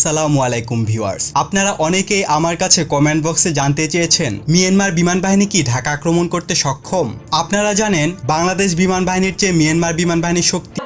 আসসালামু আলাইকুম ভিউয়ার্স, আপনারা অনেকেই আমার কাছে কমেন্ট বক্সে জানতে চেয়েছেন মিয়ানমার বিমান বাহিনী কি ঢাকা আক্রমণ করতে সক্ষম। আপনারা জানেন বাংলাদেশ বিমান বাহিনীর চেয়ে মিয়ানমার বিমান বাহিনীর শক্তি।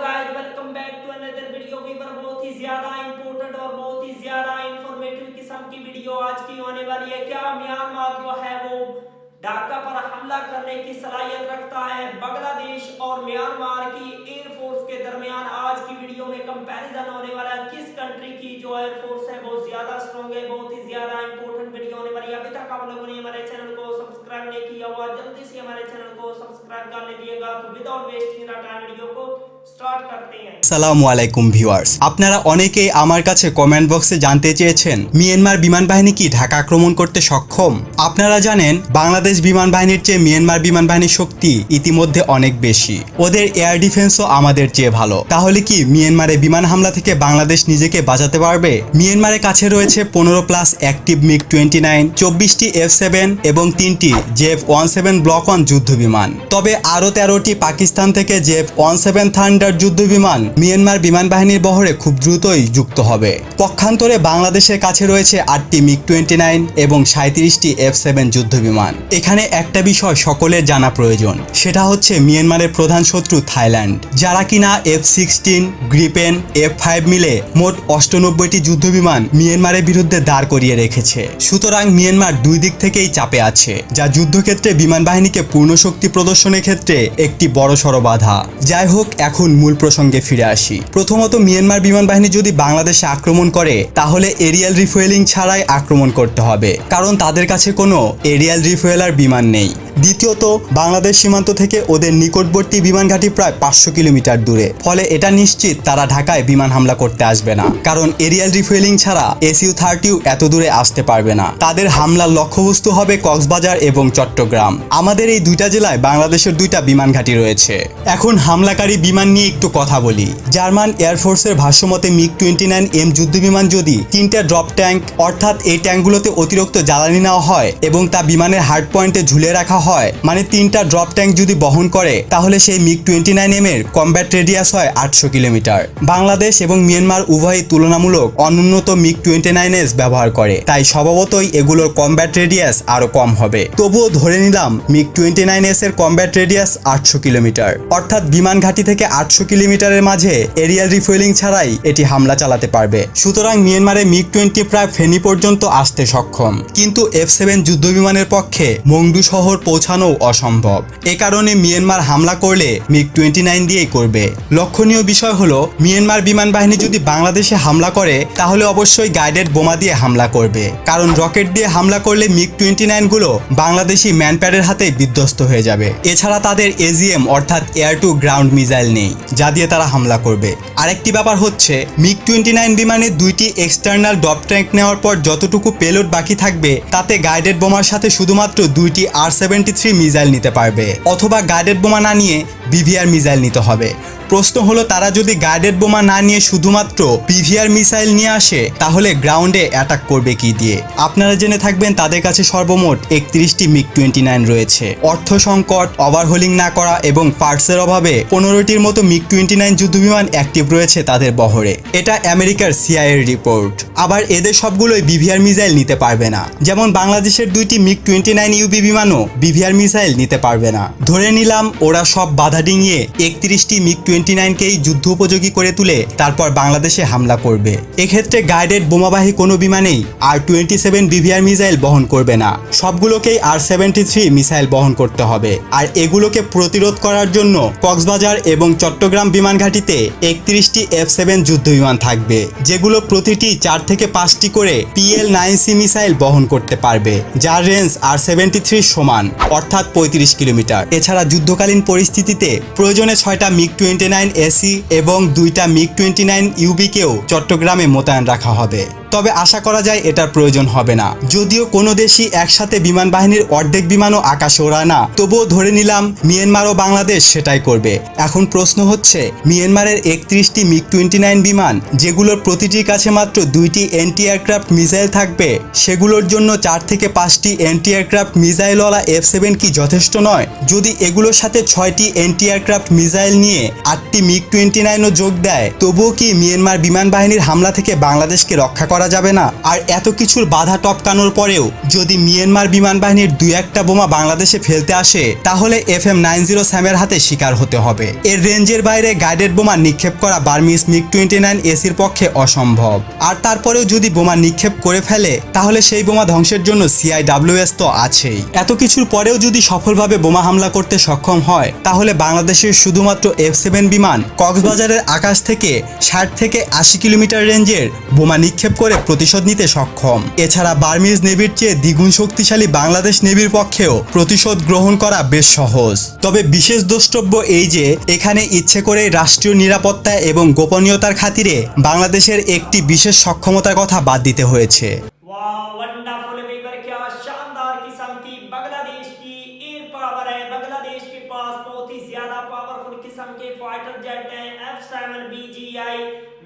ढाका पर हमला करने की सलाहियत रखता है। बांग्लादेश और म्यांमार की एयरफोर्स के दरमियान आज की वीडियो में कंपैरिजन होने वाला है। किस कंट्री की जो एयरफोर्स है बहुत ज्यादा स्ट्रॉन्ग है, बहुत ही ज्यादा इंपॉर्टेंट वीडियो होने वाली है। अभी तक आप लोगों ने हमारे चैनल को सब्सक्राइब नहीं किया हुआ, जल्दी से हमारे चैनल को सब्सक्राइब कर लीजिएगा। तो विदाउट वेस्टिंग टाइम वीडियो को स्टार्ट करते हैं। আসসালামু আলাইকুম ভিউয়ার্স, আপনারা অনেকেই আমার কাছে কমেন্ট বক্সে জানতে চেয়েছেন মিয়ানমার বিমান বাহিনী কি ঢাকা আক্রমণ করতে সক্ষম। আপনারা জানেন বাংলাদেশ বিমান বাহিনীর চেয়ে মিয়ানমার বিমান বাহিনীর শক্তি ইতিমধ্যে অনেক বেশি। ওদের এয়ার ডিফেন্সও আমাদের চেয়ে ভালো। তাহলে কি মিয়ানমারে বিমান হামলা থেকে বাংলাদেশ নিজেকে বাঁচাতে পারবে? মিয়ানমারের কাছে রয়েছে 15+ অ্যাক্টিভ মিগ-29, 24টি F-7 এবং 3টি JF-17 ব্লক 1 যুদ্ধ বিমান। তবে আরও 13টি পাকিস্তান থেকে JF-17 থান্ডার যুদ্ধ বিমান মিয়ানমার বিমান বাহিনীর বহরে খুব দ্রুতই যুক্ত হবে। পক্ষান্তরে বাংলাদেশের কাছে রয়েছে 8টি মিগ-29 এবং 37টি F-7 যুদ্ধ বিমান। এখানে একটা বিষয় সকলের জানা প্রয়োজন, সেটা হচ্ছে মিয়ানমারের প্রধান শত্রু থাইল্যান্ড, যারা কিনা F-16, গ্রিপেন, F-5 মিলে মোট 98টি যুদ্ধ বিমান মিয়ানমারের বিরুদ্ধে দাঁড় করিয়ে রেখেছে। সুতরাং মিয়ানমার দুই দিক থেকেই চাপে আছে, যা যুদ্ধক্ষেত্রে বিমান বাহিনীকে পূর্ণ শক্তি প্রদর্শনের ক্ষেত্রে একটি বড়সড় বাধা। যাই হোক, এখন মূল প্রসঙ্গে ফিরে আসি। প্রথমত, মিয়ানমার বিমান বাহিনী যদি বাংলাদেশে আক্রমণ করে তাহলে এরিয়াল রিফুয়েলিং ছাড়াই আক্রমণ করতে হবে, কারণ তাদের কাছে কোনো এরিয়াল রিফুয়েলার বিমান নেই। দ্বিতীয়ত, বাংলাদেশ সীমান্ত থেকে ওদের নিকটবর্তী বিমান ঘাঁটি প্রায় 500 কিলোমিটার দূরে, ফলে এটা নিশ্চিত তারা ঢাকায় বিমান হামলা করতে আসবে না, কারণ এরিয়াল রিফুয়েলিং ছাড়া SU-30 এত দূরে আসতে পারবে না। তাদের হামলার লক্ষ্যবস্তু হবে কক্সবাজার এবং চট্টগ্রাম। আমাদের এই দুইটা জেলায় বাংলাদেশের দুইটা বিমান ঘাঁটি রয়েছে। এখন হামলাকারী বিমান নিয়ে একটু কথা বলি। জার্মান এয়ারফোর্সের ভাষ্যমতে মিগ-29M যুদ্ধ বিমান যদি 3টে ড্রপ ট্যাঙ্ক, অর্থাৎ এই ট্যাঙ্কগুলোতে অতিরিক্ত জ্বালানি নেওয়া হয় এবং তা বিমানের হার্ড পয়েন্টে ঝুলে রাখা হয়, মানে 3টা ড্রপ ট্যাঙ্ক যদি বহন করে, তাহলে সেই মিগ-29M এর কমব্যাট রেডিয়াস হয় 800 কিলোমিটার। বাংলাদেশ এবং মিয়ানমার উভয়ই তুলনামূলক অনুন্নত মিগ-29S ব্যবহার করে, তাই স্বভাবতই এগুলোর কমব্যাট রেডিয়াস আরো কম হবে। তবুও ধরে নিলাম মিগ-29S এর কমব্যাট রেডিয়াস 800 কিলোমিটার, অর্থাৎ বিমান ঘাঁটি থেকে 800 কিলোমিটারের মাঝে এরিয়াল রিফুয়েলিং ছাড়াই এটি হামলা চালাতে পারবে। সুতরাং মিয়ানমারে মিগ-20 প্রায় ফেনী পর্যন্ত আসতে সক্ষম, কিন্তু F-7 যুদ্ধ বিমানের পক্ষে মংডু শহর পৌঁছানো অসম্ভব। এ কারণে মিয়ানমার হামলা করলে মিগ-29 দিয়েই করবে। লক্ষণীয় বিষয় হলো, মিয়ানমার বিমান বাহিনী যদি বাংলাদেশে হামলা করে তাহলে অবশ্যই গাইডেড বোমা দিয়ে হামলা করবে, কারণ রকেট দিয়ে হামলা করলে মিগ-29 গুলো বাংলাদেশি ম্যানপ্যাডের হাতে বিধ্বস্ত হয়ে যাবে। এছাড়া তাদের AGM অর্থাৎ এয়ার টু গ্রাউন্ড মিসাইল নেই, যা দিয়ে তারা হামলা করবে। আরেকটি ব্যাপার হচ্ছে, মিগ-29 বিমানে 2টি এক্সটার্নাল ড্রপ ট্যাঙ্ক নেওয়ার পর যতটুকু পেলোড বাকি থাকবে তাতে গাইডেড বোমার সাথে শুধুমাত্র 2টি R-73 মিসাইল নিতে পারবে, অথবা গাইডেড বোমা না নিয়ে BVR মিসাইল নিতে হবে। প্রশ্ন হলো, তারা যদি গাইডেড বোমা না নিয়ে শুধুমাত্র BVR মিসাইল নিয়ে আসে তাহলে গ্রাউন্ডে অ্যাটাক করবে কি দিয়ে? আপনারা জেনে থাকবেন তাদের কাছে সর্বমোট 31টি মিগ-29 রয়েছে। অর্থ সংকট, ওভারহোলিং না করা এবং পার্টসের অভাবে 15টির মতো মিগ-29 যুদ্ধবিমান অ্যাক্টিভ রয়েছে তাদের বহরে। এটা আমেরিকার CIA রিপোর্ট। আবার এদের সবগুলোই BVR মিসাইল নিতে পারবে না, যেমন বাংলাদেশের 2টি মিগ-29 UB বিমানও BVR মিসাইল নিতে পারবে না। ধরে নিলাম ওরা সব বাধা ডিঙিয়ে 31টি মিগ-29কেই যুদ্ধ উপযোগী করে তুলে তারপর বাংলাদেশে হামলা করবে। এক্ষেত্রে গাইডেড বোমাবাহী কোনো বিমানেই R-27 BVR মিসাইল বহন করবে না, সবগুলোকেই R-73 মিসাইল বহন করতে হবে। আর এগুলোকে প্রতিরোধ করার জন্য কক্সবাজার এবং চট্টগ্রাম বিমান ঘাঁটিতে 31টি F-7 যুদ্ধ বিমান থাকবে, যেগুলো প্রতিটি 4 থেকে 5টি করে PL-9C মিসাইল বহন করতে পারবে, যার রেঞ্জ R-73 সমান, অর্থাৎ 35 কিলোমিটার। এছাড়া যুদ্ধকালীন পরিস্থিতিতে প্রয়োজনে 6টা মিগ-29 AC এবং 2টা মিগ-29 UB-কেও চট্টগ্রামে মোতায়েন রাখা হবে। তবে আশা করা যায় এটার প্রয়োজন হবে না। যদিও কোনো দেশই একসাথে বিমান বাহিনীর অর্ধেক বিমানও আকাশে ওড়ায় না, তবুও ধরে নিলাম মিয়ানমার ও বাংলাদেশ সেটাই করবে। এখন প্রশ্ন হচ্ছে, মিয়ানমারের 31টি মিগ-29 বিমান, যেগুলোর প্রতিটির কাছে মাত্র 2টি অ্যান্টি এয়ারক্রাফট মিসাইল থাকবে, সেগুলোর জন্য 4 থেকে 5টি অ্যান্টি এয়ারক্রাফট মিসাইলওয়ালা F-7 কি যথেষ্ট নয়? যদি এগুলোর সাথে 6টি অ্যান্টি এয়ারক্রাফট মিসাইল নিয়ে 8টি মিগ-29ও যোগ দেয়, তবুও কি মিয়ানমার বিমান বাহিনীর হামলা থেকে বাংলাদেশকে রক্ষা করা করা যাবে না? আর এত কিছুর বাধা টপকানোর পরেও যদি মিয়ানমার বিমান বাহিনীর 2-1টা বোমা বাংলাদেশে ফেলতে আসে, তাহলে FM-90 স্যামের হাতে শিকার হতে হবে। এর রেঞ্জের বাইরে গাইডেড বোমা নিক্ষেপ করা বার্মিজ MiG-29 এসির পক্ষে অসম্ভব। আর তারপরেও যদি বোমা নিক্ষেপ করে ফেলে, তাহলে সেই বোমা ধ্বংসের জন্য CIWS তো আছেই। এত কিছুর পরেও যদি সফলভাবে বোমা হামলা করতে সক্ষম হয়, তাহলে বাংলাদেশের শুধুমাত্র F-7 বিমান কক্সবাজারের আকাশ থেকে 60 থেকে 80 কিলোমিটার রেঞ্জের বোমা নিক্ষেপ করে প্রতিশোধ নিতে সক্ষম। এছাড়া বার্মিজ নেভির চেয়ে দ্বিগুণ শক্তিশালী বাংলাদেশ নেভির পক্ষেও প্রতিশোধ গ্রহণ করা বেশ সহজ। তবে বিশেষ দ্রষ্টব্য এই যে এখানে ইচ্ছে করে রাষ্ট্রীয় নিরাপত্তা এবং গোপনীয়তার খাতিরে বাংলাদেশের একটি বিশেষ সক্ষমতার কথা বাদ দিতে হয়েছে। वाह वंडरफुल वीवर, क्या शानदार किस्म की बांग्लादेश की एयर पावर है। बांग्लादेश के पास बहुत ही ज्यादा पावरफुल किस्म के फाइटर जेट हैं, F-7 BGI,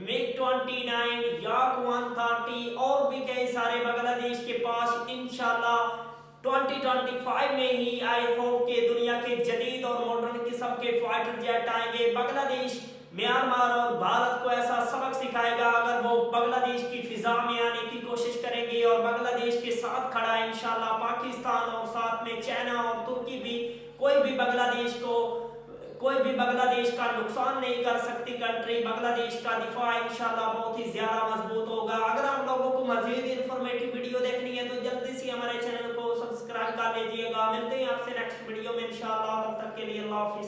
MiG-29, Yak-130 और भी कई सारे बांग्लादेश के पास। इंशाल्लाह 2025 में ही आई होप के दुनिया के जदीद और मॉडर्न किस्म के फाइटर जेट आएंगे। बांग्लादेश म्यांमार और भारत को ऐसा सबक सिखाएगा अगर वो बांग्लादेश की फिजा में आने की कोशिश करेंगे और बांग्लादेश के साथ खड़ा है इंशाल्लाह पाकिस्तान, और साथ में चाइना और तुर्की भी। कोई भी बांग्लादेश का नुकसान नहीं कर सकती कंट्री। बांग्लादेश का दिफा इंशाल्लाह बहुत ही ज्यादा मजबूत होगा। अगर आप लोगों को मजीद इंफॉर्मेटिव वीडियो देखनी है तो जल्दी से हमारे चैनल को सब्सक्राइब कर लीजिएगा। मिलते हैं आपसे नेक्स्ट वीडियो में इंशाल्लाह, तब तक के लिए अल्लाह हाफिज।